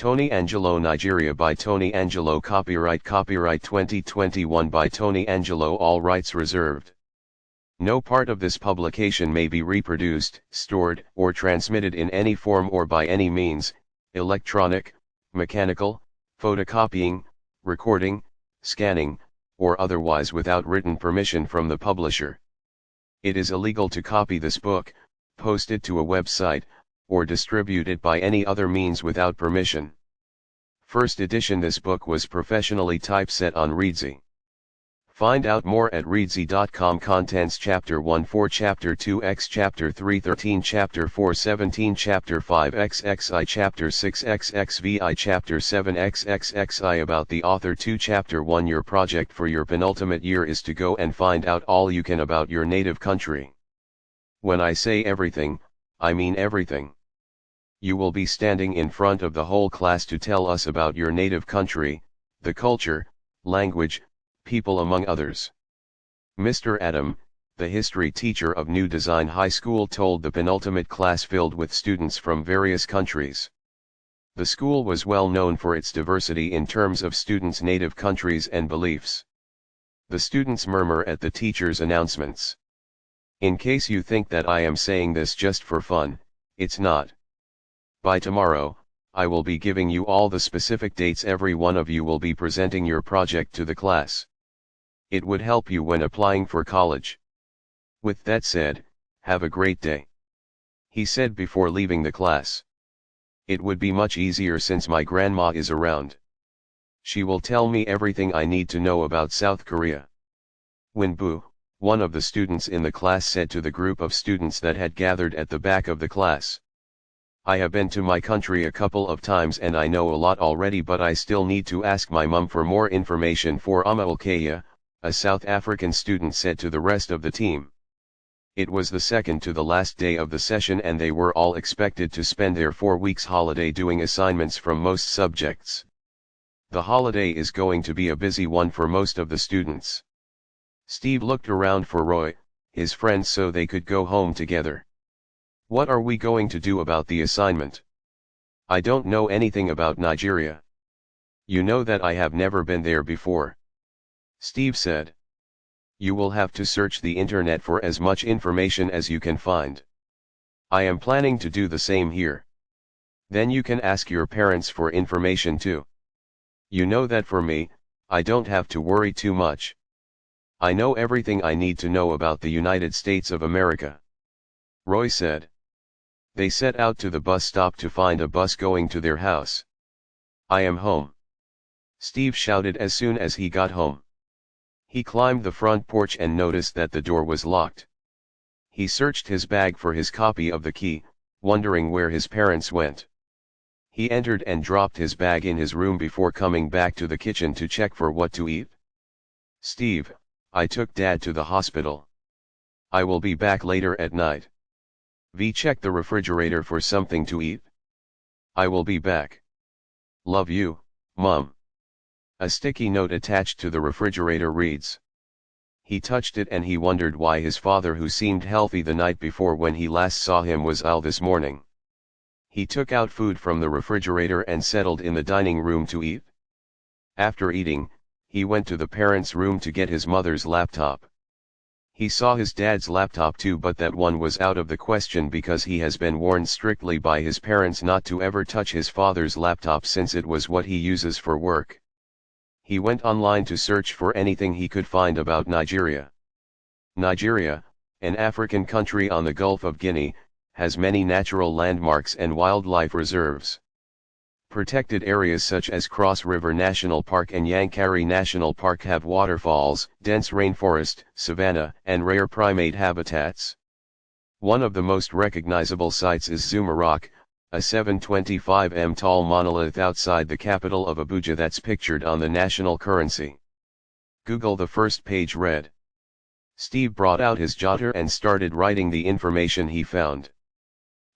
Tony Angelo, Nigeria by Tony Angelo. Copyright 2021 by Tony Angelo, all rights reserved. No part of this publication may be reproduced, stored, or transmitted in any form or by any means, electronic, mechanical, photocopying, recording, scanning, or otherwise without written permission from the publisher. It is illegal to copy this book, post it to a website, or distribute it by any other means without permission. First edition. This book was professionally typeset on Reedsy. Find out more at reedsy.com. Contents: Chapter 1 4, Chapter 2 X, Chapter 3 13, Chapter 4 17, Chapter 5 XXI, Chapter 6 XXVI, Chapter 7 XXXI. About the author. 2 Chapter 1 Your project for your penultimate year is to go and find out all you can about your native country. When I say everything, I mean everything. You will be standing in front of the whole class to tell us about your native country, the culture, language, people, among others. Mr. Adam, the history teacher of New Design High School, told the penultimate class filled with students from various countries. The school was well known for its diversity in terms of students' native countries and beliefs. The students murmur at the teacher's announcements. In case you think that I am saying this just for fun, it's not. By tomorrow, I will be giving you all the specific dates every one of you will be presenting your project to the class. It would help you when applying for college. With that said, have a great day, he said before leaving the class. It would be much easier since my grandma is around. She will tell me everything I need to know about South Korea. Winbu, one of the students in the class, said to the group of students that had gathered at the back of the class. I have been to my country a couple of times and I know a lot already, but I still need to ask my mum for more information. For Amaulkaya, a South African student said to the rest of the team. It was the second to the last day of the session and they were all expected to spend their 4 weeks holiday doing assignments from most subjects. The holiday is going to be a busy one for most of the students. Steve looked around for Roy, his friend, so they could go home together. What are we going to do about the assignment? I don't know anything about Nigeria. You know that I have never been there before, Steve said. You will have to search the internet for as much information as you can find. I am planning to do the same here. Then you can ask your parents for information too. You know that for me, I don't have to worry too much. I know everything I need to know about the United States of America, Roy said. They set out to the bus stop to find a bus going to their house. I am home, Steve shouted as soon as he got home. He climbed the front porch and noticed that the door was locked. He searched his bag for his copy of the key, wondering where his parents went. He entered and dropped his bag in his room before coming back to the kitchen to check for what to eat. Steve, I took Dad to the hospital. I will be back later at night. V, check the refrigerator for something to eat. I will be back. Love you, Mom. A sticky note attached to the refrigerator reads. He touched it and he wondered why his father, who seemed healthy the night before when he last saw him, was ill this morning. He took out food from the refrigerator and settled in the dining room to eat. After eating, he went to the parents' room to get his mother's laptop. He saw his dad's laptop too, but that one was out of the question because he has been warned strictly by his parents not to ever touch his father's laptop since it was what he uses for work. He went online to search for anything he could find about Nigeria. Nigeria, an African country on the Gulf of Guinea, has many natural landmarks and wildlife reserves. Protected areas such as Cross River National Park and Yankari National Park have waterfalls, dense rainforest, savanna, and rare primate habitats. One of the most recognizable sites is Zuma Rock, a 725 tall monolith outside the capital of Abuja that's pictured on the national currency. Google. The first page read. Steve brought out his jotter and started writing the information he found.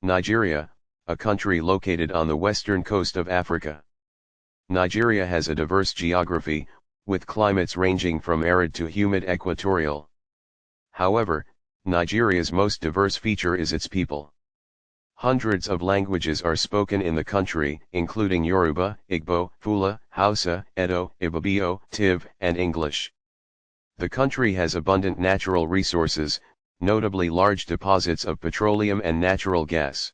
Nigeria, a country located on the western coast of Africa. Nigeria has a diverse geography, with climates ranging from arid to humid equatorial. However, Nigeria's most diverse feature is its people. Hundreds of languages are spoken in the country, including Yoruba, Igbo, Fula, Hausa, Edo, Ibibio, Tiv, and English. The country has abundant natural resources, notably large deposits of petroleum and natural gas.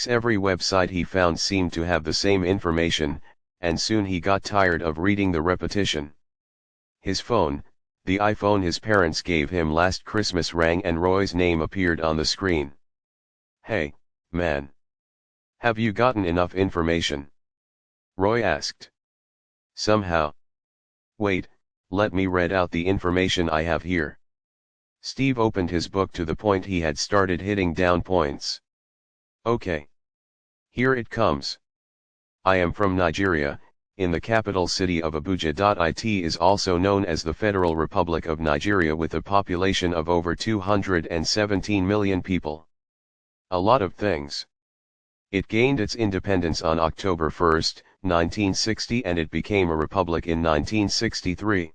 Every website he found seemed to have the same information, and soon he got tired of reading the repetition. His phone, the iPhone his parents gave him last Christmas, rang and Roy's name appeared on the screen. "Hey, man. Have you gotten enough information?" Roy asked. "Somehow. Wait, let me read out the information I have here." Steve opened his book to the point he had started hitting down points. "Okay. Here it comes. I am from Nigeria, in the capital city of Abuja. It is also known as the Federal Republic of Nigeria with a population of over 217 million people. A lot of things. It gained its independence on October 1, 1960, and it became a republic in 1963.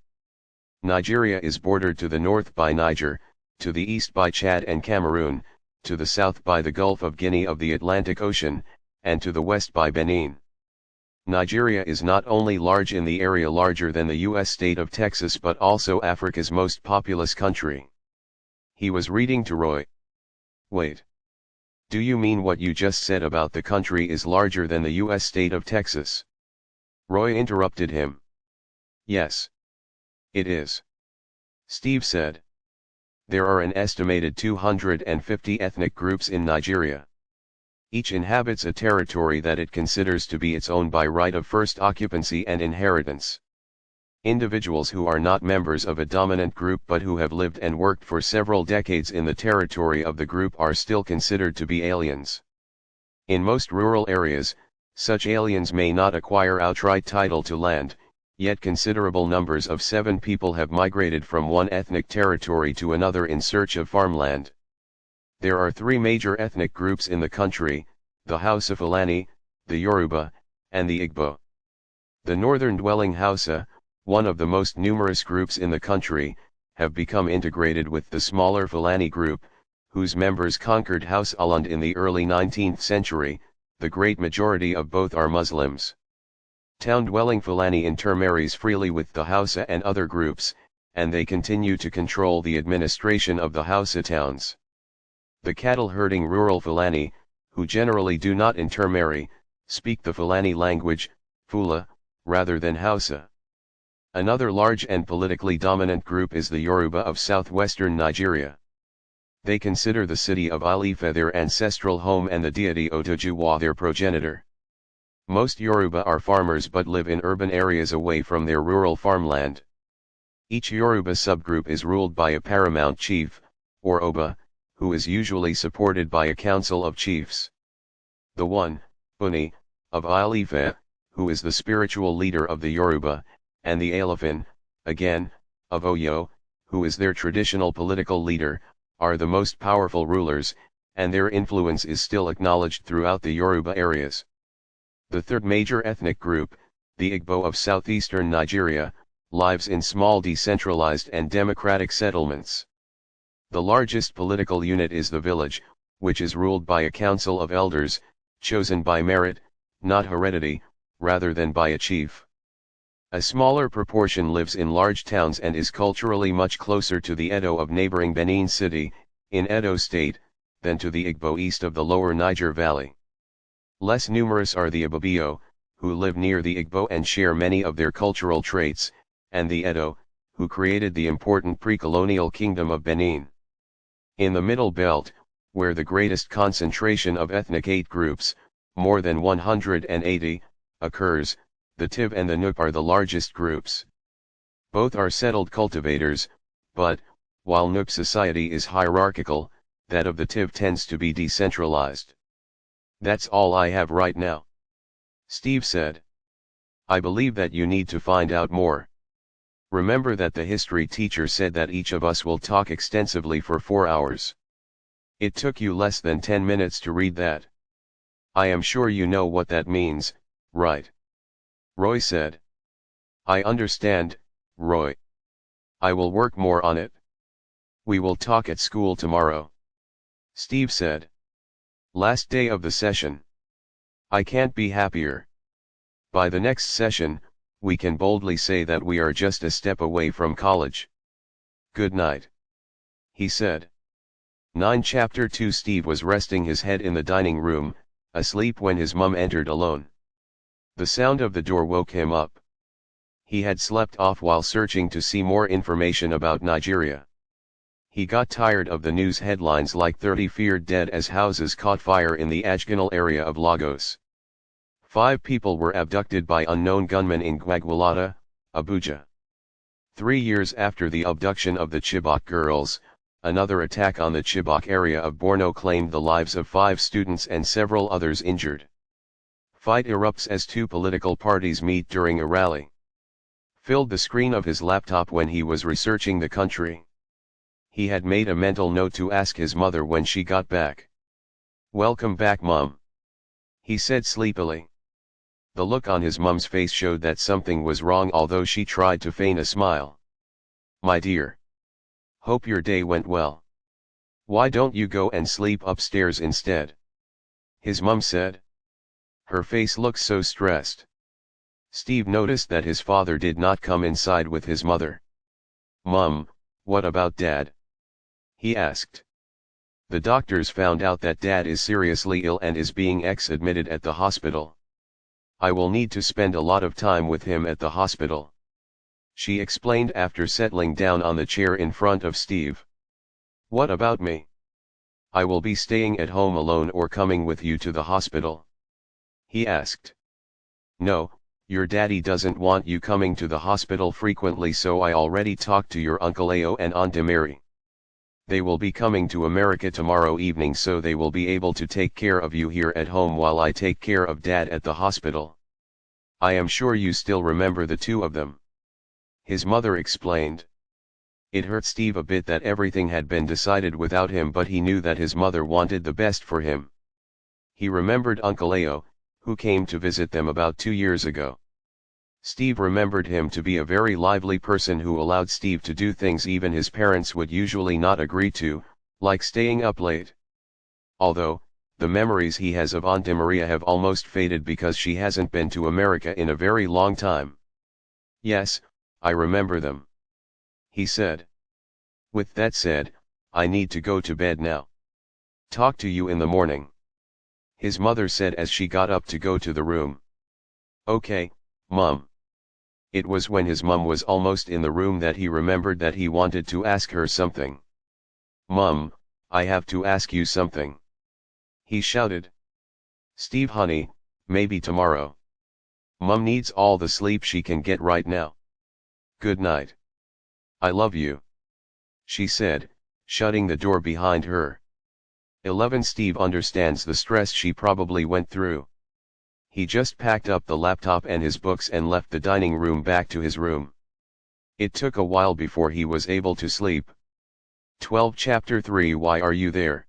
Nigeria is bordered to the north by Niger, to the east by Chad and Cameroon, to the south by the Gulf of Guinea of the Atlantic Ocean, and to the west by Benin. Nigeria is not only large in the area, larger than the U.S. state of Texas, but also Africa's most populous country. He was reading to Roy. "Wait. Do you mean what you just said about the country is larger than the U.S. state of Texas?" Roy interrupted him. "Yes. It is," Steve said. "There are an estimated 250 ethnic groups in Nigeria. Each inhabits a territory that it considers to be its own by right of first occupancy and inheritance. Individuals who are not members of a dominant group but who have lived and worked for several decades in the territory of the group are still considered to be aliens. In most rural areas, such aliens may not acquire outright title to land, yet considerable numbers of 7 people have migrated from one ethnic territory to another in search of farmland. There are 3 major ethnic groups in the country: the Hausa Fulani, the Yoruba, and the Igbo. The northern-dwelling Hausa, one of the most numerous groups in the country, have become integrated with the smaller Fulani group, whose members conquered Hausaland in the early 19th century. The great majority of both are Muslims. Town-dwelling Fulani intermarries freely with the Hausa and other groups, and they continue to control the administration of the Hausa towns. The cattle-herding rural Fulani, who generally do not intermarry, speak the Fulani language, Fula, rather than Hausa. Another large and politically dominant group is the Yoruba of southwestern Nigeria. They consider the city of Ile-Ife their ancestral home and the deity Oduduwa their progenitor. Most Yoruba are farmers but live in urban areas away from their rural farmland. Each Yoruba subgroup is ruled by a paramount chief, or Oba, who is usually supported by a council of chiefs. The one, Oni, of Ile-Ife, who is the spiritual leader of the Yoruba, and the Alafin, again, of Oyo, who is their traditional political leader, are the most powerful rulers, and their influence is still acknowledged throughout the Yoruba areas. The third major ethnic group, the Igbo of southeastern Nigeria, lives in small decentralized and democratic settlements. The largest political unit is the village, which is ruled by a council of elders, chosen by merit, not heredity, rather than by a chief. A smaller proportion lives in large towns and is culturally much closer to the Edo of neighboring Benin City, in Edo State, than to the Igbo east of the lower Niger Valley. Less numerous are the Ibibio, who live near the Igbo and share many of their cultural traits, and the Edo, who created the important pre-colonial kingdom of Benin. In the Middle Belt, where the greatest concentration of ethnic 8 groups, more than 180, occurs, the Tiv and the Nupe are the largest groups. Both are settled cultivators, but, while Nupe society is hierarchical, that of the Tiv tends to be decentralized. "That's all I have right now," Steve said. "I believe that you need to find out more. Remember that the history teacher said that each of us will talk extensively for 4 hours. It took you less than 10 minutes to read that. I am sure you know what that means, right?" Roy said. "I understand, Roy. I will work more on it. We will talk at school tomorrow," Steve said. Last day of the session. I can't be happier. By the next session, we can boldly say that we are just a step away from college. Good night. He said. 9 Chapter 2 Steve was resting his head in the dining room, asleep when his mum entered alone. The sound of the door woke him up. He had slept off while searching to see more information about Nigeria. He got tired of the news headlines like 30 feared dead as houses caught fire in the Ajganal area of Lagos. 5 people were abducted by unknown gunmen in Gwagwalada, Abuja. 3 years after the abduction of the Chibok girls, another attack on the Chibok area of Borno claimed the lives of 5 students and several others injured. Fight erupts as 2 political parties meet during a rally. Filled the screen of his laptop when he was researching the country. He had made a mental note to ask his mother when she got back. "Welcome back, Mum," he said sleepily. The look on his mum's face showed that something was wrong, although she tried to feign a smile. "My dear. Hope your day went well. Why don't you go and sleep upstairs instead?" his mum said. Her face looked so stressed. Steve noticed that his father did not come inside with his mother. "Mum, what about Dad?" he asked. "The doctors found out that Dad is seriously ill and is being admitted at the hospital. I will need to spend a lot of time with him at the hospital," she explained after settling down on the chair in front of Steve. "What about me? I will be staying at home alone or coming with you to the hospital?" he asked. "No, your daddy doesn't want you coming to the hospital frequently, so I already talked to your Uncle Ao and Aunt Mary. They will be coming to America tomorrow evening, so they will be able to take care of you here at home while I take care of Dad at the hospital. I am sure you still remember the 2 of them," his mother explained. It hurt Steve a bit that everything had been decided without him, but he knew that his mother wanted the best for him. He remembered Uncle Ao, who came to visit them about 2 years ago. Steve remembered him to be a very lively person who allowed Steve to do things even his parents would usually not agree to, like staying up late. Although, the memories he has of Aunt Maria have almost faded because she hasn't been to America in a very long time. "Yes, I remember them," he said. "With that said, I need to go to bed now. Talk to you in the morning," his mother said as she got up to go to the room. "Okay, Mum." It was when his mum was almost in the room that he remembered that he wanted to ask her something. "Mum, I have to ask you something," he shouted. "Steve honey, maybe tomorrow. Mum needs all the sleep she can get right now. Good night. I love you," she said, shutting the door behind her. 11 Steve understands the stress she probably went through. He just packed up the laptop and his books and left the dining room back to his room. It took a while before he was able to sleep. 12 Chapter 3 Why are you there?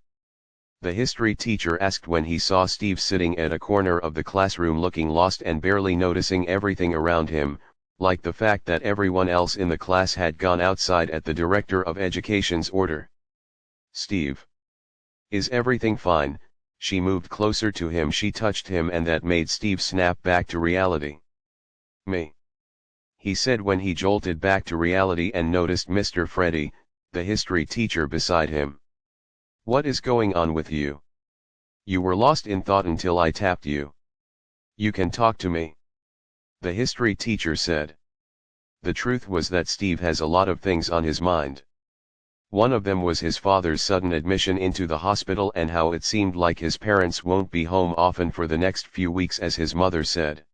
The history teacher asked when he saw Steve sitting at a corner of the classroom looking lost and barely noticing everything around him, like the fact that everyone else in the class had gone outside at the Director of Education's order. "Steve. Is everything fine?" She moved closer to him. She touched him, and that made Steve snap back to reality. "Me," he said when he jolted back to reality and noticed Mr. Freddy, the history teacher, beside him. "What is going on with you? You were lost in thought until I tapped you. You can talk to me," the history teacher said. The truth was that Steve has a lot of things on his mind. One of them was his father's sudden admission into the hospital and how it seemed like his parents won't be home often for the next few weeks, as his mother said.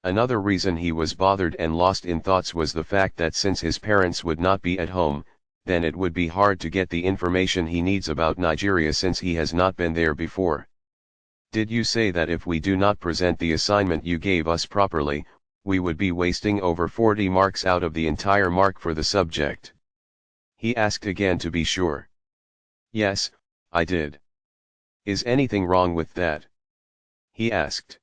Another reason he was bothered and lost in thoughts was the fact that since his parents would not be at home, then it would be hard to get the information he needs about Nigeria since he has not been there before. "Did you say that if we do not present the assignment you gave us properly, we would be wasting over 40 marks out of the entire mark for the subject?" he asked again to be sure. "Yes, I did. Is anything wrong with that?" he asked.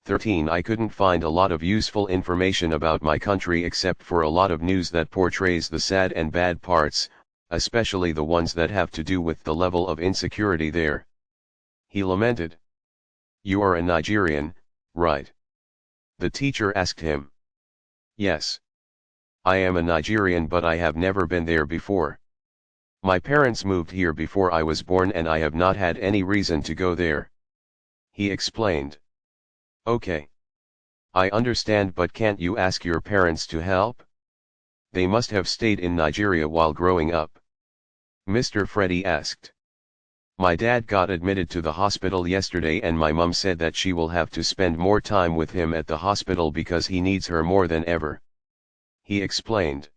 13 I couldn't find a lot of useful information about my country except for a lot of news that portrays the sad and bad parts, especially the ones that have to do with the level of insecurity there. He lamented. "You are a Nigerian, right?" The teacher asked him. "Yes. I am a Nigerian, but I have never been there before. My parents moved here before I was born and I have not had any reason to go there," he explained. "Okay. I understand, but can't you ask your parents to help? They must have stayed in Nigeria while growing up," Mr. Freddy asked. "My dad got admitted to the hospital yesterday and my mum said that she will have to spend more time with him at the hospital because he needs her more than ever," he explained.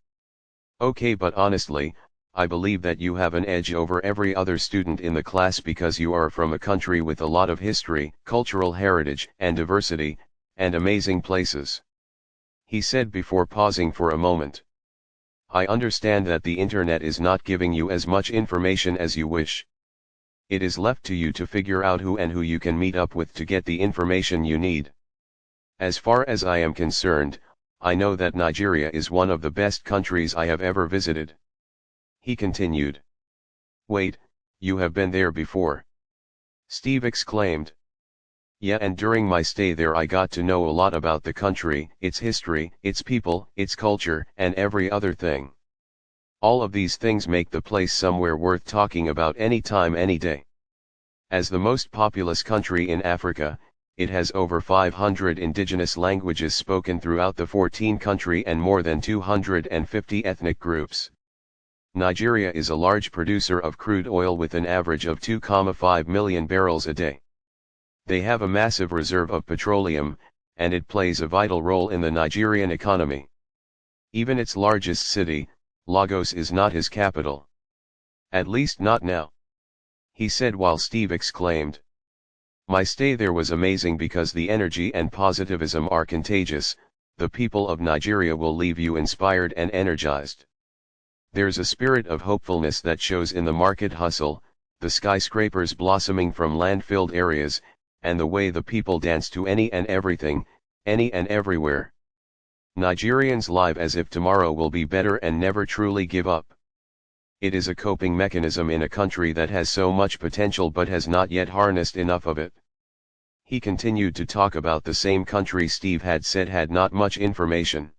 "Okay, but honestly, I believe that you have an edge over every other student in the class because you are from a country with a lot of history, cultural heritage, and diversity, and amazing places," he said before pausing for a moment. "I understand that the internet is not giving you as much information as you wish. It is left to you to figure out who and who you can meet up with to get the information you need. As far as I am concerned, I know that Nigeria is one of the best countries I have ever visited," he continued. "Wait, you have been there before?" Steve exclaimed. "Yeah, and during my stay there I got to know a lot about the country, its history, its people, its culture, and every other thing. All of these things make the place somewhere worth talking about any time, any day. As the most populous country in Africa, it has over 500 indigenous languages spoken throughout the 14 country and more than 250 ethnic groups. Nigeria is a large producer of crude oil with an average of 2.5 million barrels a day. They have a massive reserve of petroleum, and it plays a vital role in the Nigerian economy. Even its largest city, Lagos, is not his capital. At least not now," he said while Steve exclaimed. "My stay there was amazing because the energy and positivism are contagious. The people of Nigeria will leave you inspired and energized. There's a spirit of hopefulness that shows in the market hustle, the skyscrapers blossoming from land-filled areas, and the way the people dance to any and everything, any and everywhere. Nigerians live as if tomorrow will be better and never truly give up. It is a coping mechanism in a country that has so much potential but has not yet harnessed enough of it." He continued to talk about the same country Steve had said had not much information.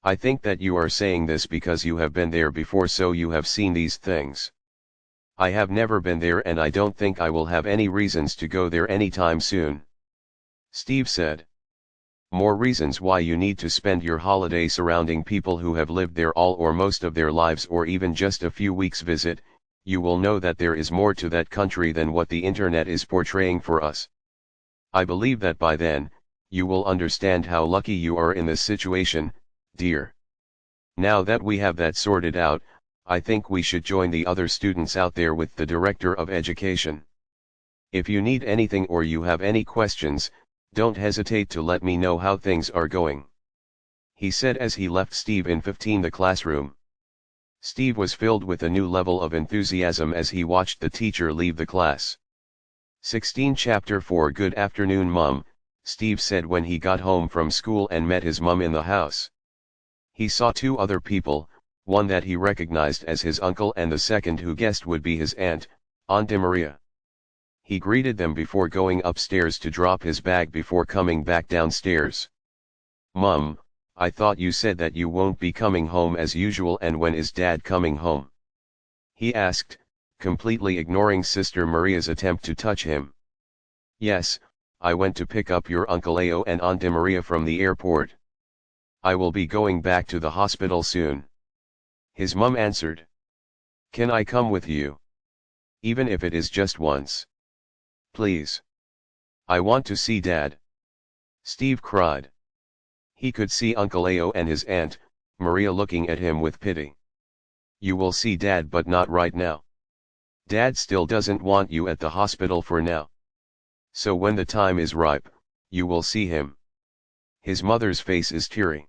"I think that you are saying this because you have been there before, so you have seen these things. I have never been there and I don't think I will have any reasons to go there anytime soon," Steve said. "More reasons why you need to spend your holiday surrounding people who have lived there all or most of their lives, or even just a few weeks visit. You will know that there is more to that country than what the internet is portraying for us. I believe that by then, you will understand how lucky you are in this situation, dear. Now that we have that sorted out, I think we should join the other students out there with the Director of Education. If you need anything or you have any questions, don't hesitate to let me know how things are going," he said as he left Steve in 15 the classroom. Steve was filled with a new level of enthusiasm as he watched the teacher leave the class. 16 Chapter 4 Good afternoon, Mum, Steve said when he got home from school and met his mum in the house. He saw two other people, one that he recognized as his uncle and the second who guessed would be his aunt, Aunt Maria. He greeted them before going upstairs to drop his bag before coming back downstairs. "Mum, I thought you said that you won't be coming home as usual, and when is Dad coming home?" he asked, completely ignoring Sister Maria's attempt to touch him. "Yes, I went to pick up your Uncle Ao and Aunt Maria from the airport. I will be going back to the hospital soon," his mum answered. "Can I come with you? Even if it is just once. Please. I want to see Dad," Steve cried. He could see Uncle Ao and his Aunt Maria looking at him with pity. "You will see Dad, but not right now. Dad still doesn't want you at the hospital for now. So when the time is ripe, you will see him." His mother's face is teary.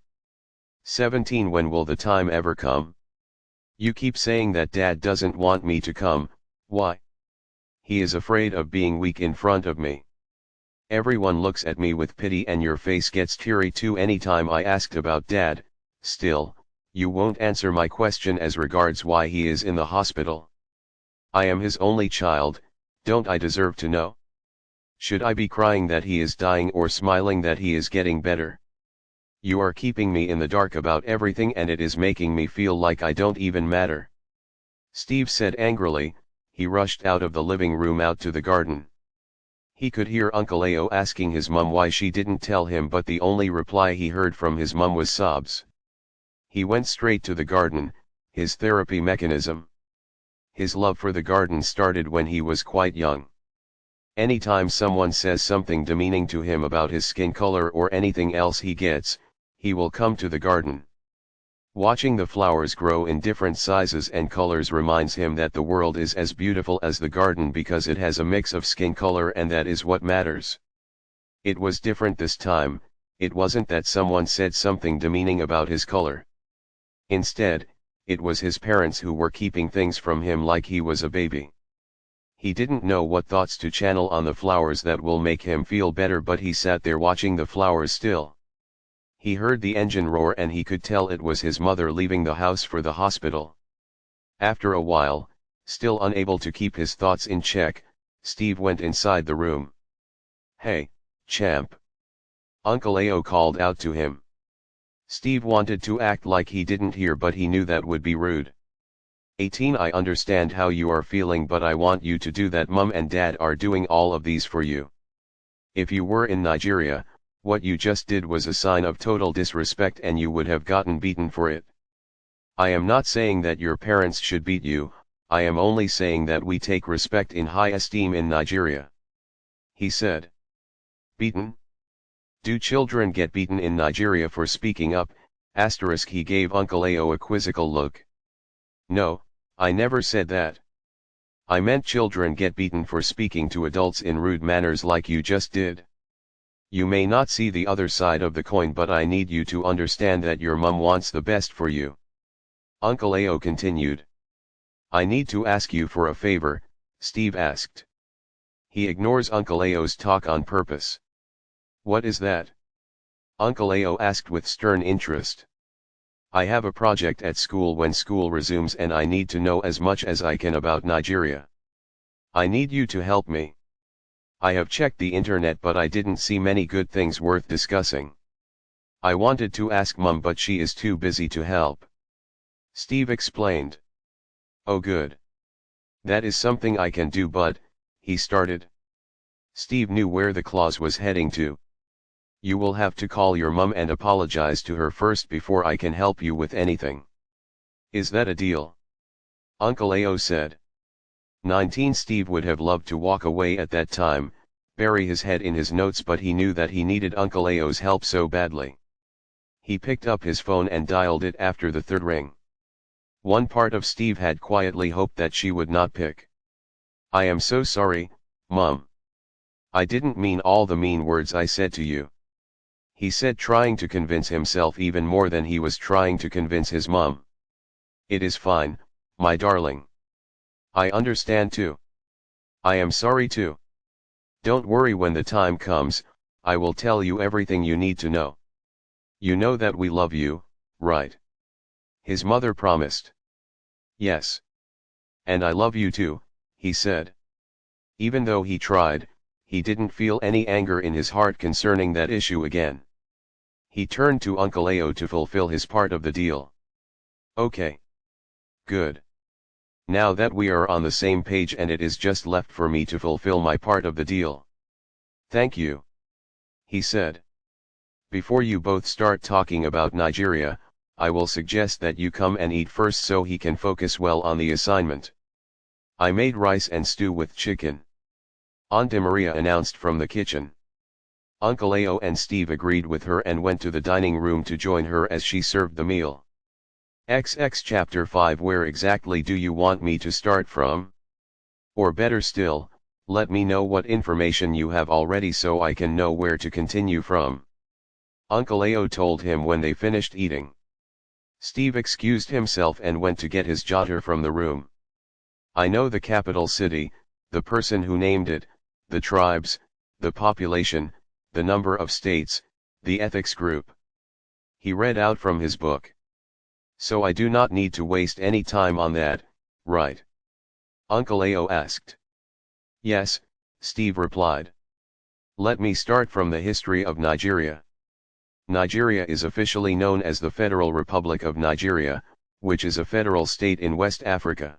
17 When will the time ever come? You keep saying that Dad doesn't want me to come. Why? He is afraid of being weak in front of me. Everyone looks at me with pity and your face gets teary too anytime I asked about Dad. Still, you won't answer my question as regards why he is in the hospital. I am his only child, Don't I deserve to know? Should I be crying that he is dying or smiling that he is getting better? You are keeping me in the dark about everything and it is making me feel like I don't even matter. Steve said angrily. He rushed out of the living room out to the garden. He could hear Uncle Leo asking his mum why she didn't tell him, but the only reply he heard from his mum was sobs. He went straight to the garden, his therapy mechanism. His love for the garden started when he was quite young. Anytime someone says something demeaning to him about his skin color or anything else he will come to the garden. Watching the flowers grow in different sizes and colors reminds him that the world is as beautiful as the garden because it has a mix of skin color, and that is what matters. It was different this time. It wasn't that someone said something demeaning about his color. Instead, it was his parents who were keeping things from him like he was a baby. He didn't know what thoughts to channel on the flowers that will make him feel better, but he sat there watching the flowers still. He heard the engine roar and he could tell it was his mother leaving the house for the hospital. After a while, still unable to keep his thoughts in check, Steve went inside the room. "Hey, champ!" Uncle Leo called out to him. Steve wanted to act like he didn't hear, but he knew that would be rude. 18 I understand how you are feeling, but I want you to do that. Mum and Dad are doing all of these for you. If you were in Nigeria, what you just did was a sign of total disrespect and you would have gotten beaten for it. I am not saying that your parents should beat you, I am only saying that we take respect in high esteem in Nigeria. He said. Beaten? Do children get beaten in Nigeria for speaking up? He gave Uncle Leo a quizzical look. No, I never said that. I meant children get beaten for speaking to adults in rude manners like you just did. You may not see the other side of the coin, but I need you to understand that your mum wants the best for you. Uncle Leo continued. I need to ask you for a favor, Steve asked. He ignores Uncle Leo's talk on purpose. What is that? Uncle Leo asked with stern interest. I have a project at school when school resumes and I need to know as much as I can about Nigeria. I need you to help me. I have checked the internet but I didn't see many good things worth discussing. I wanted to ask Mum but she is too busy to help. Steve explained. Oh good. That is something I can do, but, he started. Steve knew where the clause was heading to. You will have to call your mum and apologize to her first before I can help you with anything. Is that a deal? Uncle Leo said. 19 Steve would have loved to walk away at that time, bury his head in his notes, but he knew that he needed Uncle Leo's help so badly. He picked up his phone and dialed it after the third ring. One part of Steve had quietly hoped that she would not pick. I am so sorry, Mum. I didn't mean all the mean words I said to you. He said, trying to convince himself even more than he was trying to convince his mum. It is fine, my darling. I understand too. I am sorry too. Don't worry, when the time comes, I will tell you everything you need to know. You know that we love you, right? His mother promised. Yes. And I love you too, he said. Even though he tried, he didn't feel any anger in his heart concerning that issue again. He turned to Uncle Leo to fulfill his part of the deal. Okay. Good. Now that we are on the same page and it is just left for me to fulfill my part of the deal. Thank you. He said. Before you both start talking about Nigeria, I will suggest that you come and eat first so he can focus well on the assignment. I made rice and stew with chicken. Aunt Maria announced from the kitchen. Uncle Leo and Steve agreed with her and went to the dining room to join her as she served the meal. XX Chapter 5. Where exactly do you want me to start from? Or better still, let me know what information you have already so I can know where to continue from. Uncle Leo told him when they finished eating. Steve excused himself and went to get his jotter from the room. I know the capital city, the person who named it, the tribes, the population, the number of states, the ethics group. He read out from his book. So I do not need to waste any time on that, right? Uncle Leo asked. Yes, Steve replied. Let me start from the history of Nigeria. Nigeria is officially known as the Federal Republic of Nigeria, which is a federal state in West Africa.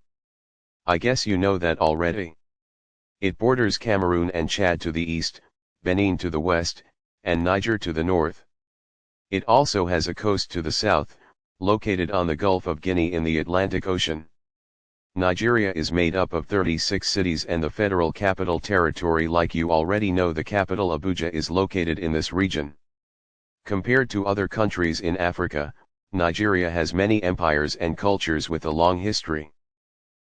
I guess you know that already. It borders Cameroon and Chad to the east, Benin to the west, and Niger to the north. It also has a coast to the south, located on the Gulf of Guinea in the Atlantic Ocean. Nigeria is made up of 36 cities, and the Federal Capital Territory, like you already know, the capital Abuja, is located in this region. Compared to other countries in Africa, Nigeria has many empires and cultures with a long history.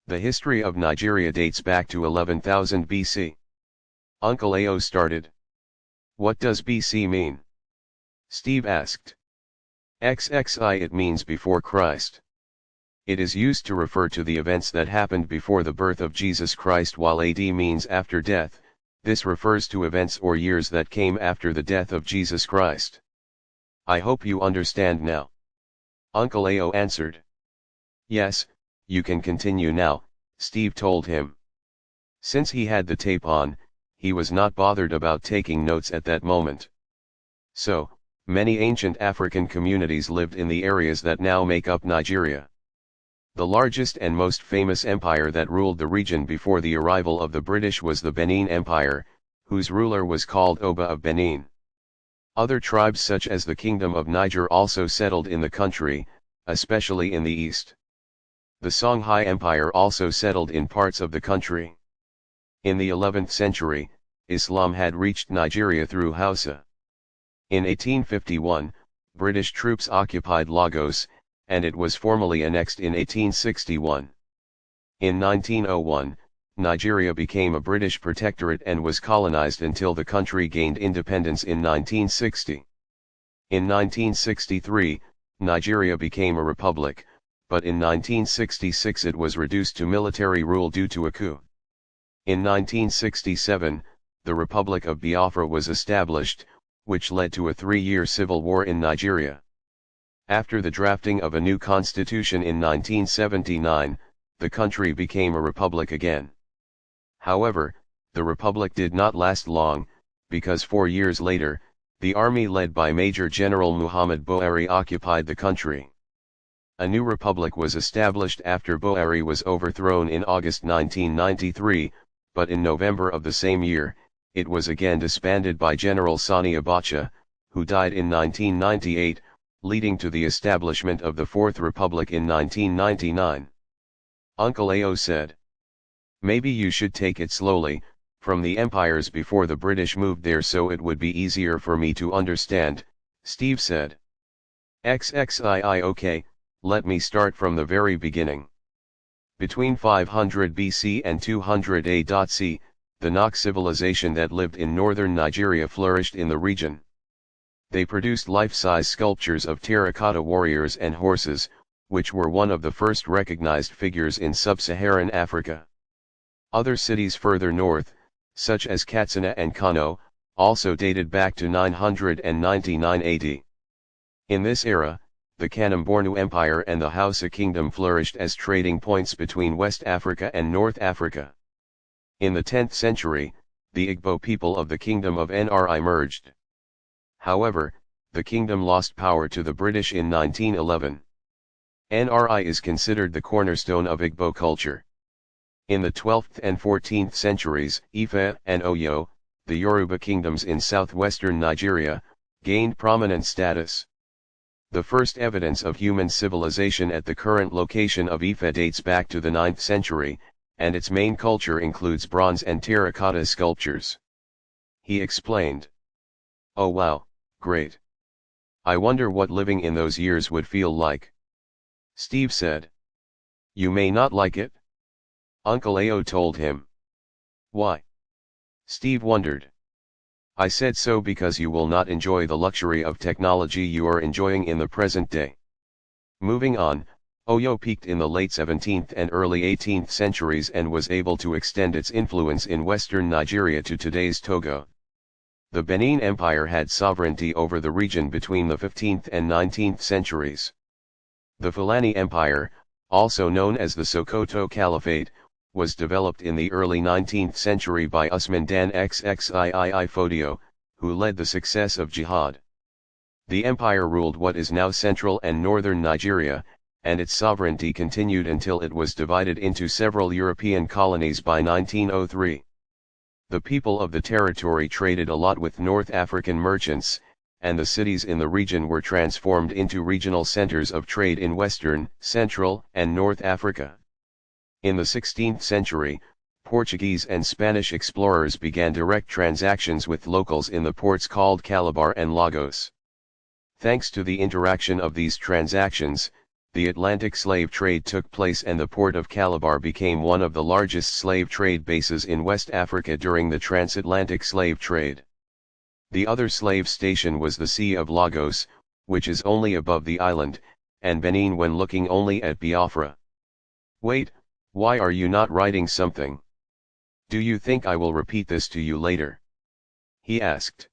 The history of Nigeria dates back to 11,000 BC. Uncle Ao started. What does BC mean? Steve asked. XXI, it means before Christ. It is used to refer to the events that happened before the birth of Jesus Christ, while AD means after death. This refers to events or years that came after the death of Jesus Christ. I hope you understand now. Uncle Ao answered. Yes, you can continue now, Steve told him. Since he had the tape on, he was not bothered about taking notes at that moment. So, many ancient African communities lived in the areas that now make up Nigeria. The largest and most famous empire that ruled the region before the arrival of the British was the Benin Empire, whose ruler was called Oba of Benin. Other tribes such as the Kingdom of Niger also settled in the country, especially in the east. The Songhai Empire also settled in parts of the country. In the 11th century, Islam had reached Nigeria through Hausa. In 1851, British troops occupied Lagos, and it was formally annexed in 1861. In 1901, Nigeria became a British protectorate and was colonized until the country gained independence in 1960. In 1963, Nigeria became a republic, but in 1966 it was reduced to military rule due to a coup. In 1967, the Republic of Biafra was established, which led to a 3-year civil war in Nigeria. After the drafting of a new constitution in 1979, the country became a republic again. However, the republic did not last long, because 4 years later, the army led by Major General Muhammad Buhari occupied the country. A new republic was established after Buhari was overthrown in August 1993, but in November of the same year, it was again disbanded by General Sani Abacha, who died in 1998, leading to the establishment of the Fourth Republic in 1999. Uncle Ao said. Maybe you should take it slowly, from the empires before the British moved there, so it would be easier for me to understand, Steve said. XXII, okay, let me start from the very beginning. Between 500 BC and 200 AD, the Nok civilization that lived in northern Nigeria flourished in the region. They produced life-size sculptures of terracotta warriors and horses, which were one of the first recognized figures in sub-Saharan Africa. Other cities further north, such as Katsina and Kano, also dated back to 999 AD. In this era, the Kanem-Bornu Empire and the Hausa Kingdom flourished as trading points between West Africa and North Africa. In the 10th century, the Igbo people of the Kingdom of Nri merged. However, the kingdom lost power to the British in 1911. Nri is considered the cornerstone of Igbo culture. In the 12th and 14th centuries, Ife and Oyo, the Yoruba kingdoms in southwestern Nigeria, gained prominent status. The first evidence of human civilization at the current location of Ife dates back to the 9th century, and its main culture includes bronze and terracotta sculptures. He explained. Oh wow, great. I wonder what living in those years would feel like. Steve said. You may not like it. Uncle Ao told him. Why? Steve wondered. I said so because you will not enjoy the luxury of technology you are enjoying in the present day. Moving on, Oyo peaked in the late 17th and early 18th centuries and was able to extend its influence in western Nigeria to today's Togo. The Benin Empire had sovereignty over the region between the 15th and 19th centuries. The Fulani Empire, also known as the Sokoto Caliphate, was developed in the early 19th century by Usman Dan Xxiii Fodio, who led the success of jihad. The empire ruled what is now central and northern Nigeria, and its sovereignty continued until it was divided into several European colonies by 1903. The people of the territory traded a lot with North African merchants, and the cities in the region were transformed into regional centers of trade in Western, Central, and North Africa. In the 16th century, Portuguese and Spanish explorers began direct transactions with locals in the ports called Calabar and Lagos. Thanks to the interaction of these transactions, the Atlantic slave trade took place and the port of Calabar became one of the largest slave trade bases in West Africa during the transatlantic slave trade. The other slave station was the Sea of Lagos, which is only above the island, and Benin when looking only at Biafra. Wait, why are you not writing something? Do you think I will repeat this to you later? He asked.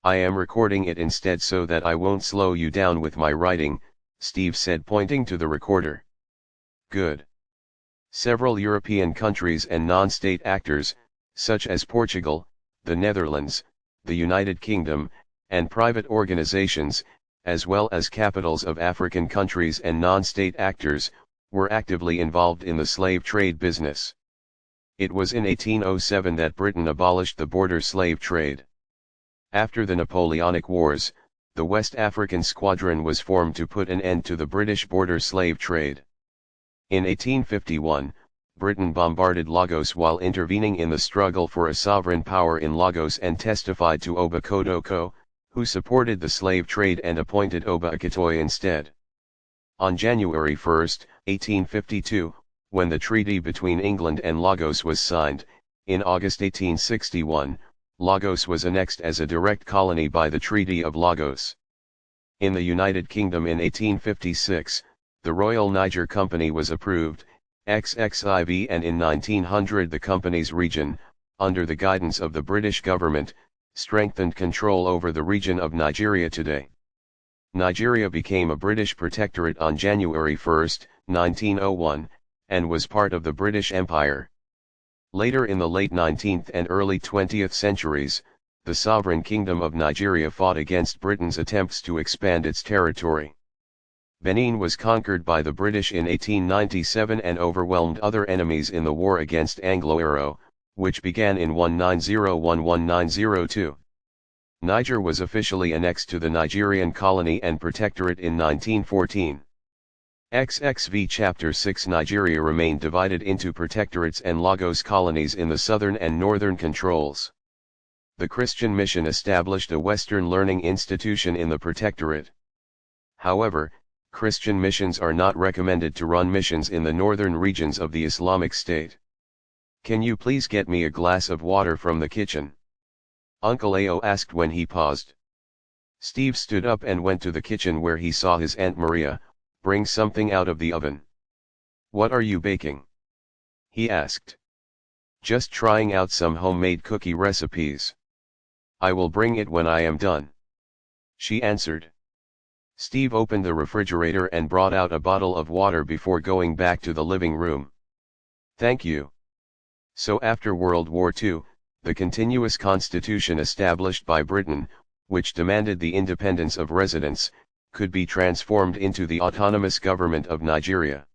I am recording it instead so that I won't slow you down with my writing, Steve said, pointing to the recorder. Good. Several European countries and non-state actors, such as Portugal, the Netherlands, the United Kingdom, and private organizations, as well as capitals of African countries and non-state actors, were actively involved in the slave trade business. It was in 1807 that Britain abolished the border slave trade. After the Napoleonic Wars, the West African Squadron was formed to put an end to the British border slave trade. In 1851, Britain bombarded Lagos while intervening in the struggle for a sovereign power in Lagos and testified to Oba Kodoko, who supported the slave trade and appointed Oba Akitoy instead. On January 1, 1852, when the treaty between England and Lagos was signed, in August 1861, Lagos was annexed as a direct colony by the Treaty of Lagos. In the United Kingdom in 1856, the Royal Niger Company was approved, XXIV, and in 1900 the company's region, under the guidance of the British government, strengthened control over the region of Nigeria today. Nigeria became a British protectorate on January 1, 1901, and was part of the British Empire. Later in the late 19th and early 20th centuries, the sovereign kingdom of Nigeria fought against Britain's attempts to expand its territory. Benin was conquered by the British in 1897 and overwhelmed other enemies in the war against Anglo-Aro, which began in 1901-1902. Niger was officially annexed to the Nigerian colony and protectorate in 1914. XXV Chapter 6 Nigeria remained divided into protectorates and Lagos colonies in the southern and northern controls. The Christian Mission established a Western learning institution in the protectorate. However, Christian missions are not recommended to run missions in the northern regions of the Islamic State. Can you please get me a glass of water from the kitchen? Uncle Ao asked when he paused. Steve stood up and went to the kitchen where he saw his Aunt Maria bring something out of the oven. What are you baking? He asked. Just trying out some homemade cookie recipes. I will bring it when I am done. She answered. Steve opened the refrigerator and brought out a bottle of water before going back to the living room. Thank you. So after World War II, the continuous constitution established by Britain, which demanded the independence of residents, could be transformed into the autonomous government of Nigeria.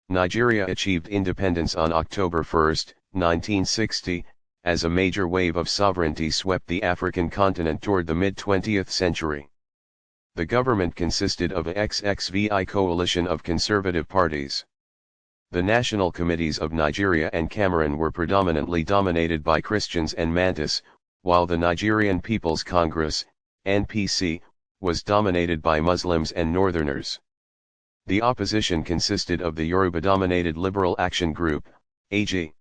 Nigeria achieved independence on October 1, 1960, as a major wave of sovereignty swept the African continent toward the mid-20th century. The government consisted of a XXVI coalition of conservative parties. The national committees of Nigeria and Cameroon were predominantly dominated by Christians and Mantis, while the Nigerian People's Congress, NPC, was dominated by Muslims and Northerners. The opposition consisted of the Yoruba-dominated Liberal Action Group, AG.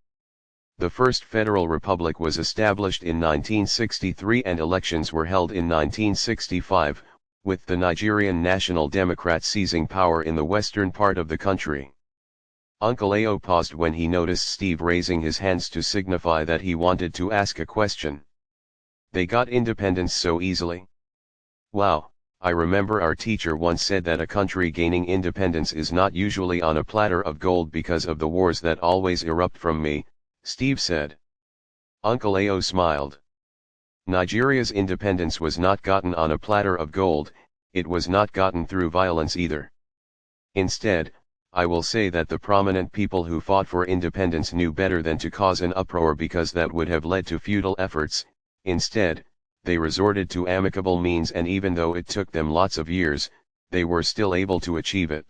The First Federal Republic was established in 1963 and elections were held in 1965, with the Nigerian National Democrats seizing power in the western part of the country. Uncle Ao paused when he noticed Steve raising his hands to signify that he wanted to ask a question. They got independence so easily? Wow, I remember our teacher once said that a country gaining independence is not usually on a platter of gold because of the wars that always erupt from me, Steve said. Uncle Ao smiled. Nigeria's independence was not gotten on a platter of gold, it was not gotten through violence either. Instead, I will say that the prominent people who fought for independence knew better than to cause an uproar because that would have led to futile efforts. Instead, they resorted to amicable means, and even though it took them lots of years, they were still able to achieve it.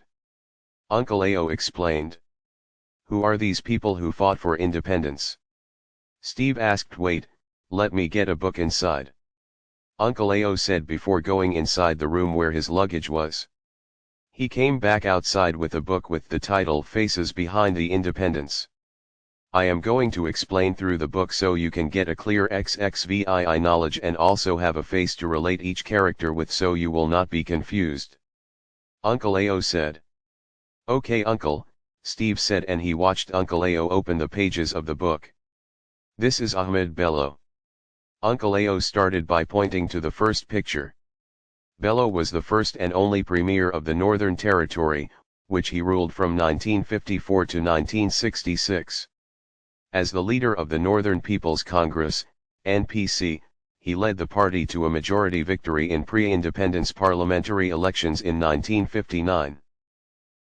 Uncle Ao explained. Who are these people who fought for independence? Steve asked. Wait, let me get a book inside. Uncle Ao said before going inside the room where his luggage was. He came back outside with a book with the title Faces Behind the Independence. I am going to explain through the book so you can get a clear XXVII knowledge and also have a face to relate each character with so you will not be confused. Uncle Ao said. Okay uncle, Steve said, and he watched Uncle Ao open the pages of the book. This is Ahmed Bello. Uncle Ao started by pointing to the first picture. Bello was the first and only premier of the Northern Territory, which he ruled from 1954 to 1966. As the leader of the Northern People's Congress, NPC, he led the party to a majority victory in pre-independence parliamentary elections in 1959.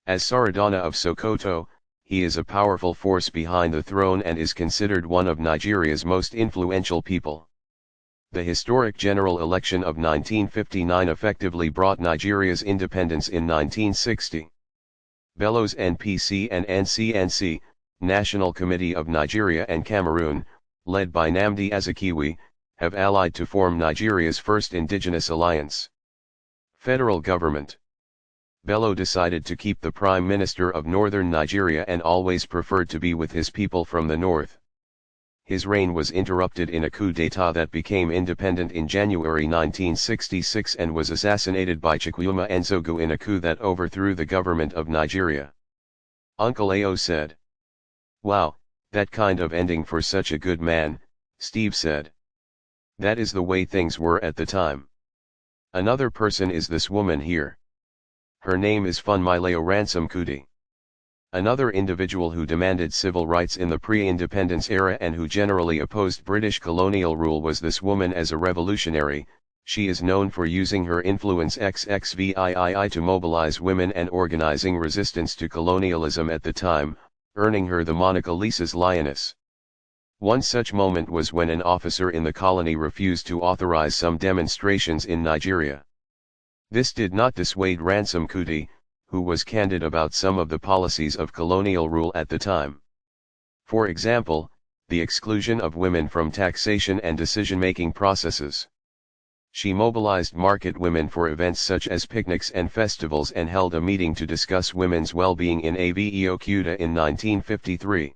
As Saradana of Sokoto, he is a powerful force behind the throne and is considered one of Nigeria's most influential people. The historic general election of 1959 effectively brought Nigeria's independence in 1960. Bello's NPC and NCNC, National Committee of Nigeria and Cameroon, led by Nnamdi Azikiwe, have allied to form Nigeria's first indigenous alliance. Federal government. Bello decided to keep the Prime Minister of Northern Nigeria and always preferred to be with his people from the north. His reign was interrupted in a coup d'état that became independent in January 1966 and was assassinated by Chukwuma Nsogu in a coup that overthrew the government of Nigeria. Uncle Ao said. Wow, that kind of ending for such a good man, Steve said. That is the way things were at the time. Another person is this woman here. Her name is Funmilayo Ransome Kuti. Another individual who demanded civil rights in the pre-independence era and who generally opposed British colonial rule was this woman. As a revolutionary, she is known for using her influence XXVII to mobilize women and organizing resistance to colonialism at the time, earning her the moniker Lisa's Lioness. One such moment was when an officer in the colony refused to authorize some demonstrations in Nigeria. This did not dissuade Ransome Kuti, who was candid about some of the policies of colonial rule at the time. For example, the exclusion of women from taxation and decision-making processes. She mobilized market women for events such as picnics and festivals and held a meeting to discuss women's well-being in Abeokuta in 1953.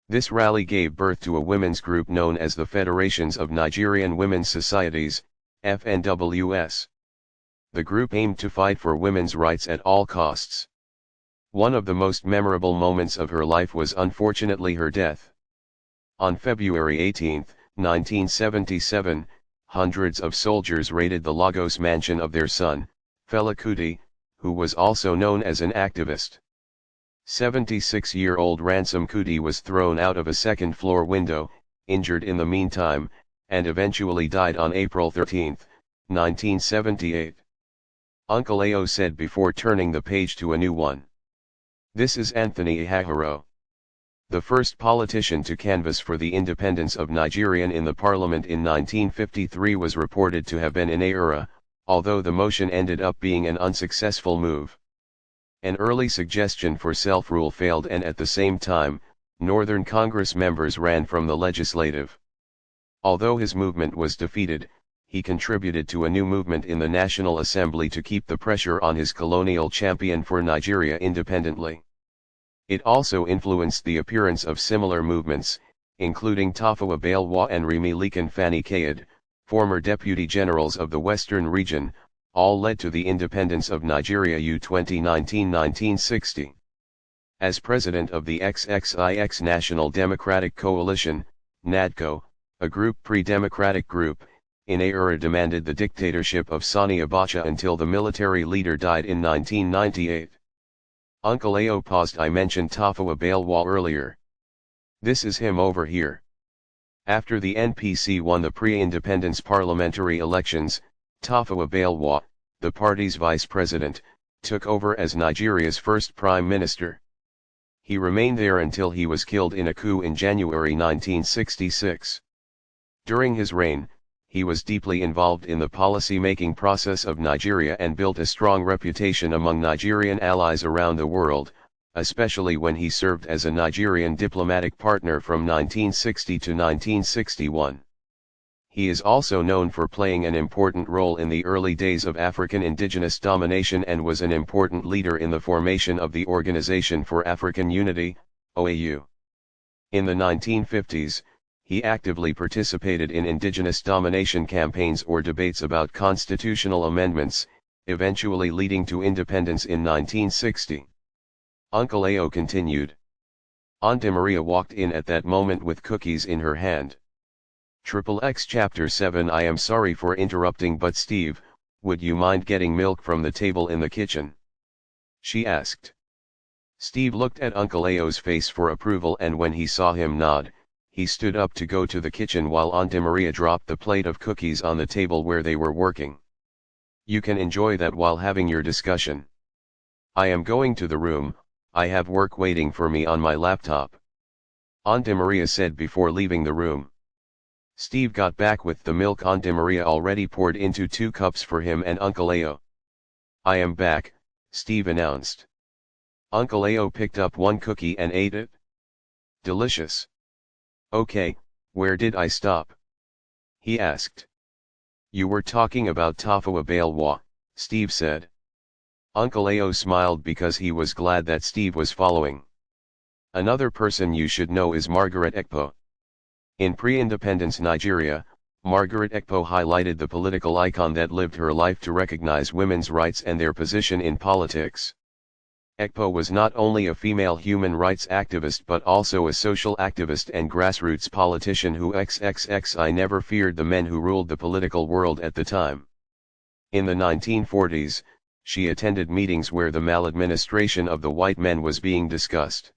This rally gave birth to a women's group known as the Federations of Nigerian Women's Societies, FNWS. The group aimed to fight for women's rights at all costs. One of the most memorable moments of her life was unfortunately her death. On February 18, 1977, hundreds of soldiers raided the Lagos mansion of their son, Fela Kuti, who was also known as an activist. 76-year-old Ransome Kuti was thrown out of a second-floor window, injured in the meantime, and eventually died on April 13, 1978. Uncle Ao said before turning the page to a new one. This is Anthony Ihahiro. The first politician to canvass for the independence of Nigeria in the parliament in 1953 was reported to have been Inaura, although the motion ended up being an unsuccessful move. An early suggestion for self-rule failed, and at the same time, Northern Congress members ran from the legislative. Although his movement was defeated, he contributed to a new movement in the National Assembly to keep the pressure on his colonial champion for Nigeria independently. It also influenced the appearance of similar movements, including Tafawa Balewa and Remi Lekan Fani Kayode, former deputy generals of the Western region, all led to the independence of Nigeria in 2019-1960. As president of the XXIX National Democratic Coalition, NADCO, a group pre-democratic group, Inaura demanded the dictatorship of Sani Abacha until the military leader died in 1998. Uncle Ao paused. I mentioned Tafawa Balewa earlier. This is him over here. After the NPC won the pre-independence parliamentary elections, Tafawa Balewa, the party's vice president, took over as Nigeria's first prime minister. He remained there until he was killed in a coup in January 1966. During his reign, he was deeply involved in the policy-making process of Nigeria and built a strong reputation among Nigerian allies around the world, especially when he served as a Nigerian diplomatic partner from 1960 to 1961. He is also known for playing an important role in the early days of African indigenous domination and was an important leader in the formation of the Organization for African Unity, OAU. In the 1950s, he actively participated in indigenous domination campaigns or debates about constitutional amendments, eventually leading to independence in 1960. Uncle Ao continued. Auntie Maria walked in at that moment with cookies in her hand. XXX Chapter 7 I am sorry for interrupting, but Steve, would you mind getting milk from the table in the kitchen? She asked. Steve looked at Uncle Ao's face for approval, and when he saw him nod, he stood up to go to the kitchen while Auntie Maria dropped the plate of cookies on the table where they were working. You can enjoy that while having your discussion. I am going to the room, I have work waiting for me on my laptop. Auntie Maria said before leaving the room. Steve got back with the milk Auntie Maria already poured into 2 cups for him and Uncle Ao. I am back, Steve announced. Uncle Ao picked up 1 cookie and ate it. Delicious. Okay, where did I stop? He asked. You were talking about Tafawa Balewa, Steve said. Uncle Ao smiled because he was glad that Steve was following. Another person you should know is Margaret Ekpo. In pre-independence Nigeria, Margaret Ekpo highlighted the political icon that lived her life to recognize women's rights and their position in politics. Ekpo was not only a female human rights activist but also a social activist and grassroots politician who I never feared the men who ruled the political world at the time. In the 1940s, she attended meetings where the maladministration of the white men was being discussed.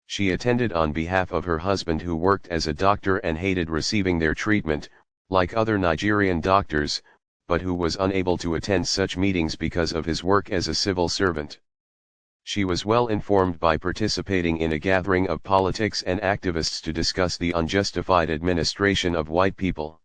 She attended on behalf of her husband who worked as a doctor and hated receiving their treatment, like other Nigerian doctors, but who was unable to attend such meetings because of his work as a civil servant. She was well informed by participating in a gathering of politics and activists to discuss the unjustified administration of white people.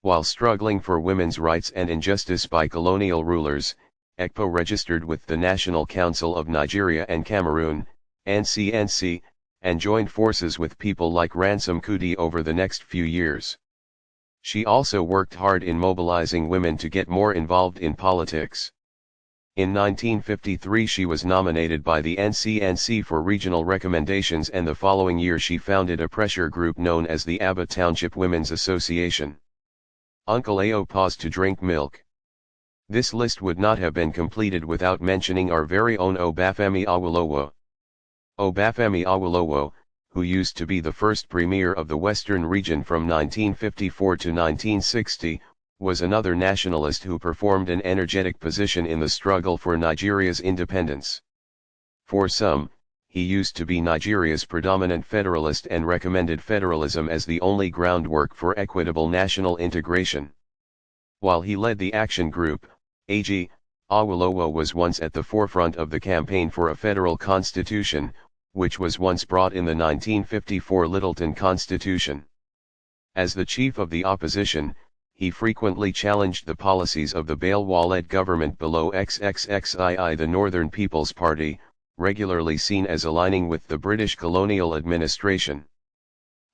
While struggling for women's rights and injustice by colonial rulers, Ekpo registered with the National Council of Nigeria and Cameroon, NCNC, and joined forces with people like Ransom Kuti over the next few years. She also worked hard in mobilizing women to get more involved in politics. In 1953 she was nominated by the NCNC for regional recommendations, and the following year she founded a pressure group known as the Aba Township Women's Association. Uncle Ao paused to drink milk. This list would not have been completed without mentioning our very own Obafemi Awolowo. Obafemi Awolowo, who used to be the first premier of the Western region from 1954 to 1960, was another nationalist who performed an energetic position in the struggle for Nigeria's independence. For some, he used to be Nigeria's predominant federalist and recommended federalism as the only groundwork for equitable national integration. While he led the Action Group, AG, Awolowo was once at the forefront of the campaign for a federal constitution, which was once brought in the 1954 Littleton Constitution. As the chief of the opposition, he frequently challenged the policies of the Balewa-led government below XXXII. The Northern People's Party, regularly seen as aligning with the British colonial administration.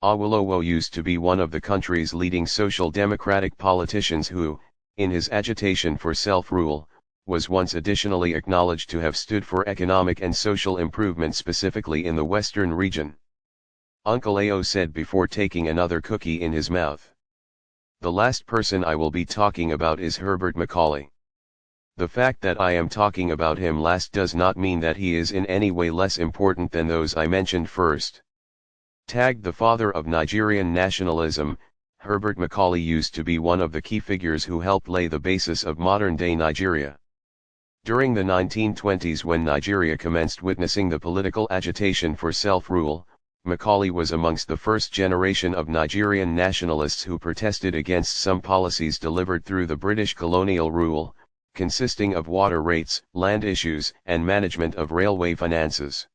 Awolowo used to be one of the country's leading social democratic politicians who, in his agitation for self-rule, was once additionally acknowledged to have stood for economic and social improvement specifically in the Western region. Uncle Ao said before taking another cookie in his mouth. The last person I will be talking about is Herbert Macaulay. The fact that I am talking about him last does not mean that he is in any way less important than those I mentioned first. Tagged the father of Nigerian nationalism, Herbert Macaulay used to be one of the key figures who helped lay the basis of modern-day Nigeria. During the 1920s, when Nigeria commenced witnessing the political agitation for self-rule, Macaulay was amongst the first generation of Nigerian nationalists who protested against some policies delivered through the British colonial rule, consisting of water rates, land issues, and management of railway finances.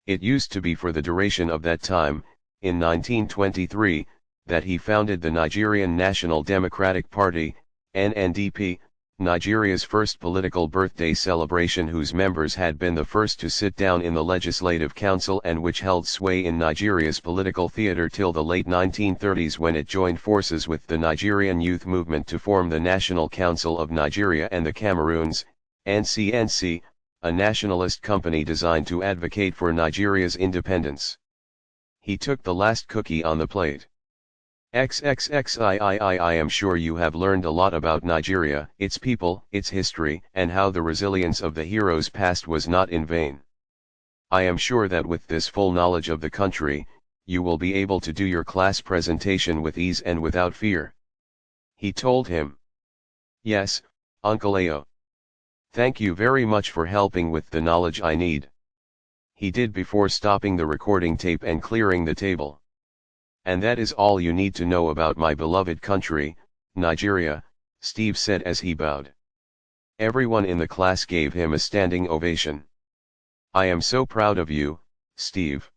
It used to be for the duration of that time, in 1923, that he founded the Nigerian National Democratic Party, NNDP, Nigeria's first political birthday celebration, whose members had been the first to sit down in the Legislative Council and which held sway in Nigeria's political theatre till the late 1930s, when it joined forces with the Nigerian youth movement to form the National Council of Nigeria and the Cameroons, NCNC, a nationalist company designed to advocate for Nigeria's independence. He took the last cookie on the plate. I am sure you have learned a lot about Nigeria, its people, its history, and how the resilience of the heroes past was not in vain. I am sure that with this full knowledge of the country, you will be able to do your class presentation with ease and without fear. He told him. Yes, Uncle Ao. Thank you very much for helping with the knowledge I need. He did before stopping the recording tape and clearing the table. And that is all you need to know about my beloved country, Nigeria, Steve said as he bowed. Everyone in the class gave him a standing ovation. I am so proud of you, Steve.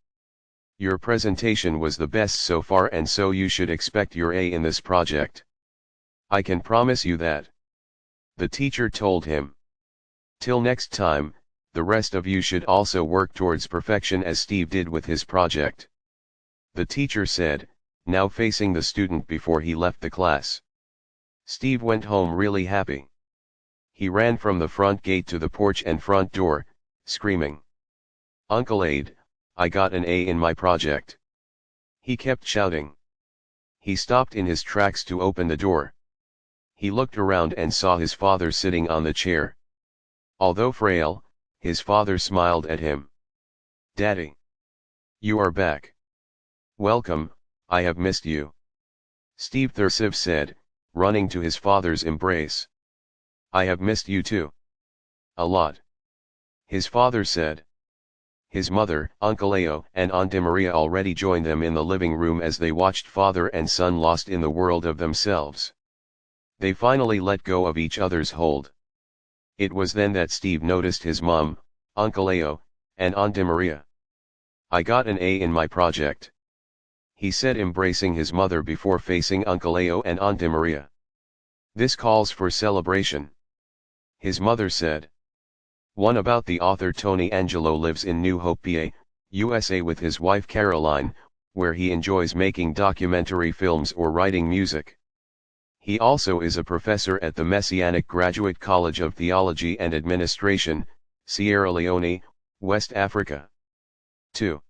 Your presentation was the best so far, and so you should expect your A in this project. I can promise you that. The teacher told him. Till next time, the rest of you should also work towards perfection as Steve did with his project. The teacher said, now facing the student before he left the class. Steve went home really happy. He ran from the front gate to the porch and front door, screaming, Uncle Aid, I got an A in my project. He kept shouting. He stopped in his tracks to open the door. He looked around and saw his father sitting on the chair. Although frail, his father smiled at him. Daddy. You are back. Welcome, I have missed you. Steve Thursiv said, running to his father's embrace. I have missed you too. A lot. His father said. His mother, Uncle Ao, and Aunt Maria already joined them in the living room as they watched father and son lost in the world of themselves. They finally let go of each other's hold. It was then that Steve noticed his mom, Uncle Ao, and Aunt Maria. I got an A in my project. He said, embracing his mother before facing Uncle Ao and Aunt Maria. This calls for celebration. His mother said. One about the author Tony Angelo lives in New Hope, PA, USA with his wife Caroline, where he enjoys making documentary films or writing music. He also is a professor at the Messianic Graduate College of Theology and Administration, Sierra Leone, West Africa. 2.